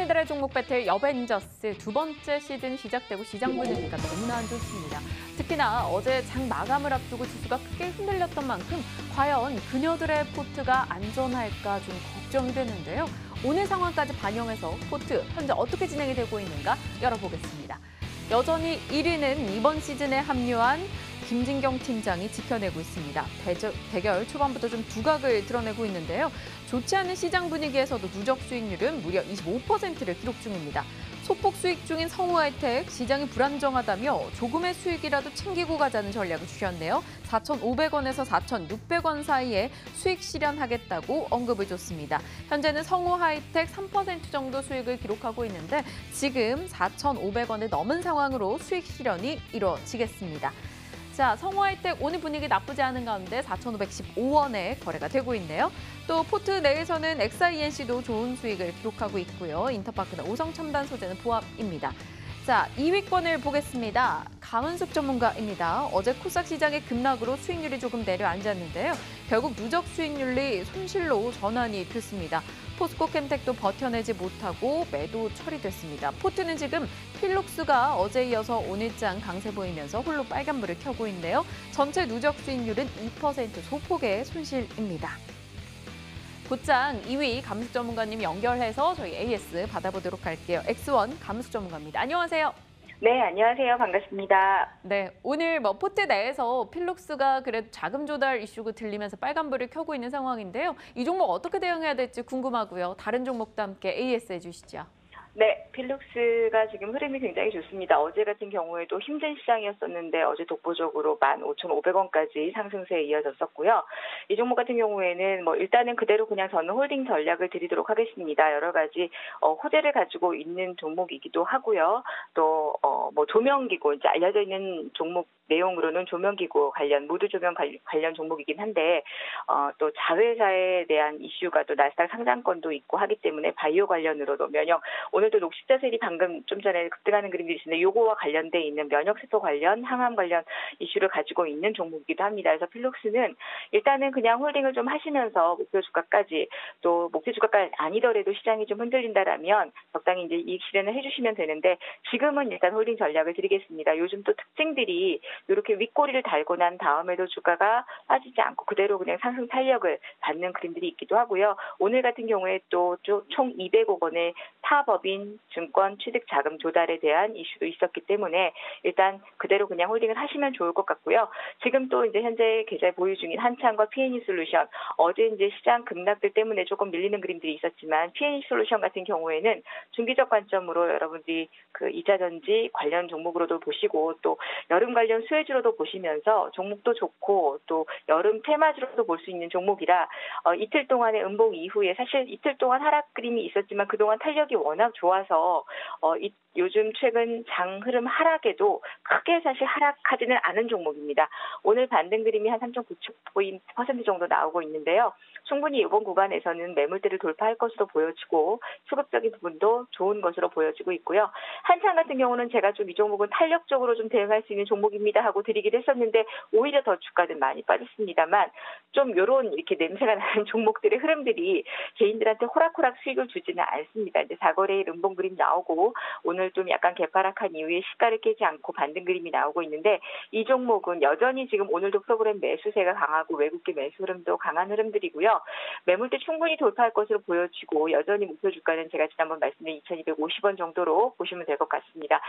이달의 종목 배틀 여벤져스 두 번째 시즌 시작되고 시장 분위기가 너무나 안 좋습니다. 특히나 어제 장 마감을 앞두고 지수가 크게 흔들렸던 만큼 과연 그녀들의 포트가 안전할까 좀 걱정이 되는데요. 오늘 상황까지 반영해서 포트 현재 어떻게 진행이 되고 있는가 열어보겠습니다. 여전히 1위는 이번 시즌에 합류한 김진경 팀장이 지켜내고 있습니다. 대결 초반부터 좀 두각을 드러내고 있는데요. 좋지 않은 시장 분위기에서도 누적 수익률은 무려 25%를 기록 중입니다. 소폭 수익 중인 성우하이텍, 시장이 불안정하다며 조금의 수익이라도 챙기고 가자는 전략을 주셨네요. 4,500원에서 4,600원 사이에 수익 실현하겠다고 언급을 줬습니다. 현재는 성우하이텍 3% 정도 수익을 기록하고 있는데 지금 4,500원을 넘은 상황으로 수익 실현이 이루어지겠습니다. 자, 성우하이텍 오늘 분위기 나쁘지 않은 가운데 4,515원에 거래가 되고 있네요. 또 포트 내에서는 XINC도 좋은 수익을 기록하고 있고요. 인터파크나 오성첨단 소재는 보합입니다. 자, 2위권을 보겠습니다. 강은숙 전문가입니다. 어제 코스닥 시장의 급락으로 수익률이 조금 내려앉았는데요. 결국 누적 수익률이 손실로 전환이 됐습니다. 포스코 캠텍도 버텨내지 못하고 매도 처리됐습니다. 포트는 지금 필록스가 어제 이어서 오늘장 강세 보이면서 홀로 빨간불을 켜고 있는데요. 전체 누적 수익률은 2% 소폭의 손실입니다. 곧장 2위 감숙 전문가님 연결해서 저희 AS 받아보도록 할게요. X1 감숙 전문가입니다. 안녕하세요. 네, 안녕하세요. 반갑습니다. 네, 오늘 포트 내에서 필록스가 그래도 자금 조달 이슈가 들리면서 빨간불을 켜고 있는 상황인데요. 이 종목 어떻게 대응해야 될지 궁금하고요. 다른 종목도 함께 AS 해주시죠. 네, 필록스가 지금 흐름이 굉장히 좋습니다. 어제 같은 경우에도 힘든 시장이었었는데 어제 독보적으로 15,500원까지 상승세에 이어졌었고요. 이 종목 같은 경우에는 일단은 그대로 그냥 저는 홀딩 전략을 드리도록 하겠습니다. 여러 가지 호재를 가지고 있는 종목이기도 하고요. 또 조명기구, 이제 알려져 있는 종목 내용으로는 조명기구 관련, 모두 조명 관련 종목이긴 한데 또 자회사에 대한 이슈가 또 나스닥 상장권도 있고 하기 때문에 바이오 관련으로도 오늘도 녹십자셀이 방금 좀 전에 급등하는 그림들이 있는데 요거와 관련돼 있는 면역세포 관련, 항암 관련 이슈를 가지고 있는 종목이기도 합니다. 그래서 필록스는 일단은 그냥 홀딩을 좀 하시면서 목표 주가까지, 또 목표 주가가 아니더라도 시장이 좀 흔들린다라면 적당히 이제 이익 실현을 해주시면 되는데 지금은 일단 홀딩 전략을 드리겠습니다. 요즘 또 특징들이 이렇게 윗꼬리를 달고 난 다음에도 주가가 빠지지 않고 그대로 그냥 상승 탄력을 받는 그림들이 있기도 하고요. 오늘 같은 경우에 또 총 200억 원의 타법인 증권 취득 자금 조달에 대한 이슈도 있었기 때문에 일단 그대로 그냥 홀딩을 하시면 좋을 것 같고요. 지금 또 이제 현재 계좌에 보유 중인 한창과 P&E 솔루션, 어제 이제 시장 급락들 때문에 조금 밀리는 그림들이 있었지만 P&E 솔루션 같은 경우에는 중기적 관점으로 여러분들이 그 이자전지 관련 종목으로도 보시고 또 여름 관련 수혜주로도 보시면서 종목도 좋고 또 여름 테마주로도 볼 수 있는 종목이라 이틀 동안의 음봉 이후에 사실 이틀 동안 하락 그림이 있었지만 그동안 탄력이 워낙 좋아서 요즘 최근 장 흐름 하락에도 크게 사실 하락하지는 않은 종목입니다. 오늘 반등 그림이 한 3.9% 정도 나오고 있는데요. 충분히 이번 구간에서는 매물대를 돌파할 것으로 보여지고 수급적인 부분도 좋은 것으로 보여지고 있고요. 한창 같은 경우는 제가 좀 이 종목은 탄력적으로 좀 대응할 수 있는 종목입니다 하고 드리기도 했었는데 오히려 더 주가는 많이 빠졌습니다만 좀 이런 이렇게 냄새가 나는 종목들의 흐름들이 개인들한테 호락호락 수익을 주지는 않습니다. 이제 4거래일 음봉 그림 나오고 오늘 좀 약간 개파락한 이후에 시가를 깨지 않고 반등 그림이 나오고 있는데 이 종목은 여전히 지금 오늘도 프로그램 매수세가 강하고 외국계 매수 흐름도 강한 흐름들이고요. 매물대 충분히 돌파할 것으로 보여지고 여전히 목표 주가는 제가 지난번 말씀드린 2,250원 정도로 보시면 될 것 같습니다.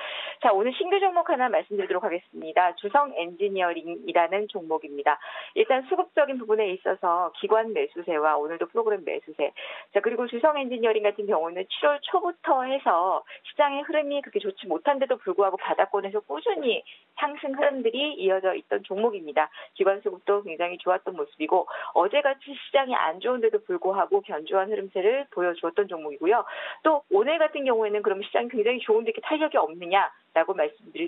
자, 오늘 신규 종목 하나 말씀드리도록 하겠습니다. 주성 엔지니어링이라는 종목입니다. 일단 수급적인 부분에 있어서 기관 매수세와 오늘도 프로그램 매수세. 자, 그리고 주성 엔지니어링 같은 경우는 7월 초부터 해서 시장의 흐름이 그렇게 좋지 못한데도 불구하고 바닥권에서 꾸준히 상승 흐름들이 이어져 있던 종목입니다. 기관 수급도 굉장히 좋았던 모습이고 어제같이 시장이 안 좋은데도 불구하고 견조한 흐름세를 보여주었던 종목이고요. 또 오늘 같은 경우에는 그럼 시장이 굉장히 좋은데 이렇게 탄력이 없느냐? 라고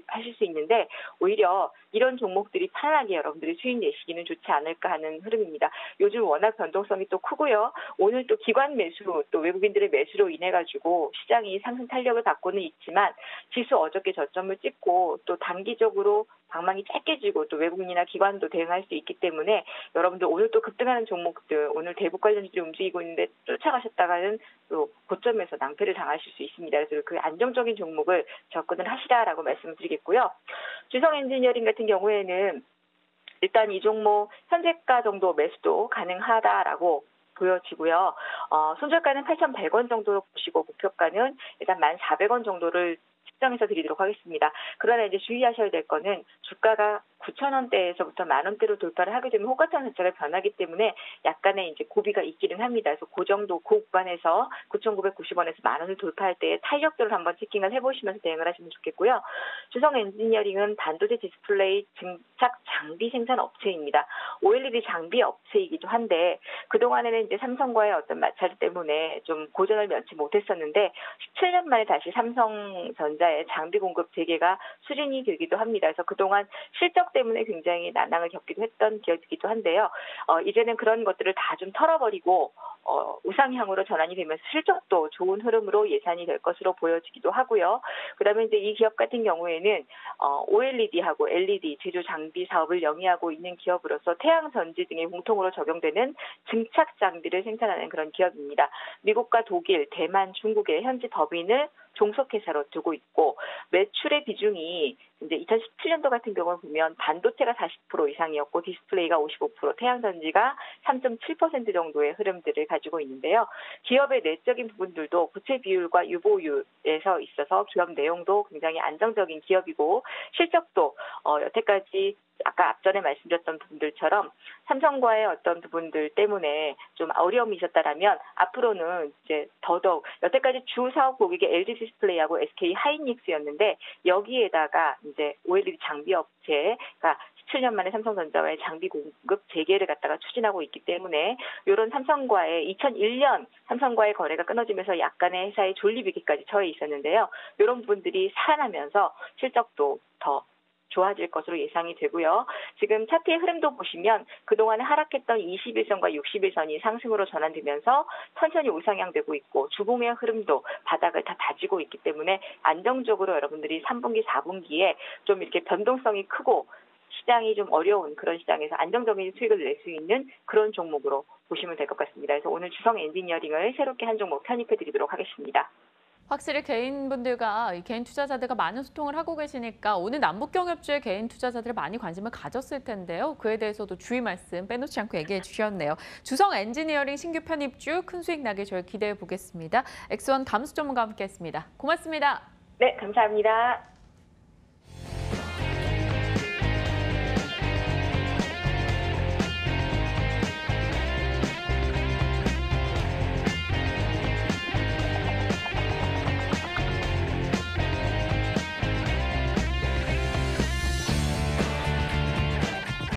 하실 수 있는데 오히려 이런 종목들이 편하게 여러분들이 수익 내시기는 좋지 않을까 하는 흐름입니다. 요즘 워낙 변동성이 또 크고요. 오늘 또 기관 매수, 또 외국인들의 매수로 인해 가지고 시장이 상승 탄력을 받고는 있지만 지수 어저께 저점을 찍고 또 단기적으로 방망이 짧게 지고 또 외국인이나 기관도 대응할 수 있기 때문에 여러분들 오늘 또 급등하는 종목들, 오늘 대북 관련주들이 움직이고 있는데 쫓아가셨다가는 또 고점에서 낭패를 당하실 수 있습니다. 그래서 그 안정적인 종목을 접근을 하시라라고 말씀을 드리겠고요. 주성 엔지니어링 같은 경우에는 일단 이 종목 현재가 정도 매수도 가능하다라고 보여지고요. 손절가는 8,100원 정도로 보시고 목표가는 일단 1,400원 정도를 측정해서 드리도록 하겠습니다. 그러나 이제 주의하셔야 될 거는 주가가 9,000원대에서부터 10,000원대로 돌파를 하게 되면 호가창 자체가 변하기 때문에 약간의 이제 고비가 있기는 합니다. 그래서 그 정도 그 구간에서 9,990원에서 10,000원을 돌파할 때의 탄력도를 한번 체킹을 해보시면서 대응을 하시면 좋겠고요. 주성 엔지니어링은 반도체 디스플레이 증착 장비 생산 업체입니다. OLED 장비 업체이기도 한데 그동안에는 이제 삼성과의 어떤 마찰 때문에 좀 고전을 면치 못했었는데 17년 만에 다시 삼성전자의 장비 공급 재개가 수준이 되기도 합니다. 그래서 그동안 실적 때문에 굉장히 난항을 겪기도 했던 기업이기도 한데요. 이제는 그런 것들을 다 좀 털어버리고 우상향으로 전환이 되면서 실적도 좋은 흐름으로 예산이 될 것으로 보여지기도 하고요. 그다음에 이제 이 기업 같은 경우에는 OLED하고 LED 제조 장비 사업을 영위하고 있는 기업으로서 태양 전지 등의 공통으로 적용되는 증착 장비를 생산하는 그런 기업입니다. 미국과 독일, 대만, 중국의 현지 법인을 종속회사로 두고 있고 매출의 비중이 이제 2017년도 같은 경우를 보면 반도체가 40% 이상이었고 디스플레이가 55%, 태양전지가 3.7% 정도의 흐름들을 가지고 있는데요. 기업의 내적인 부분들도 부채 비율과 유보율에서 있어서 기업 내용도 굉장히 안정적인 기업이고 실적도 여태까지 아까 앞전에 말씀드렸던 부분들처럼 삼성과의 어떤 부분들 때문에 좀 어려움이 있었다라면 앞으로는 이제 더더욱 여태까지 주 사업 고객이 LG 디스플레이하고 SK 하이닉스였는데 여기에다가 이제 OLED 장비 업체가 17년 만에 삼성전자와의 장비 공급 재개를 갖다가 추진하고 있기 때문에 이런 삼성과의 2001년 삼성과의 거래가 끊어지면서 약간의 회사의 존립위기까지 처해 있었는데요. 이런 부분들이 살아나면서 실적도 더 좋아질 것으로 예상이 되고요. 지금 차트의 흐름도 보시면 그동안 하락했던 21선과 61선이 상승으로 전환되면서 천천히 우상향되고 있고 주봉의 흐름도 바닥을 다 다지고 있기 때문에 안정적으로 여러분들이 3분기, 4분기에 좀 이렇게 변동성이 크고 시장이 좀 어려운 그런 시장에서 안정적인 수익을 낼 수 있는 그런 종목으로 보시면 될 것 같습니다. 그래서 오늘 주성 엔지니어링을 새롭게 한 종목 편입해 드리도록 하겠습니다. 확실히 개인분들과 개인 투자자들과 많은 소통을 하고 계시니까 오늘 남북경협주에 개인 투자자들이 많이 관심을 가졌을 텐데요. 그에 대해서도 주의 말씀 빼놓지 않고 얘기해 주셨네요. 주성 엔지니어링 신규 편입주 큰 수익 나길 저희 기대해 보겠습니다. 엑스원 감수 전문가와 함께했습니다. 고맙습니다. 네, 감사합니다.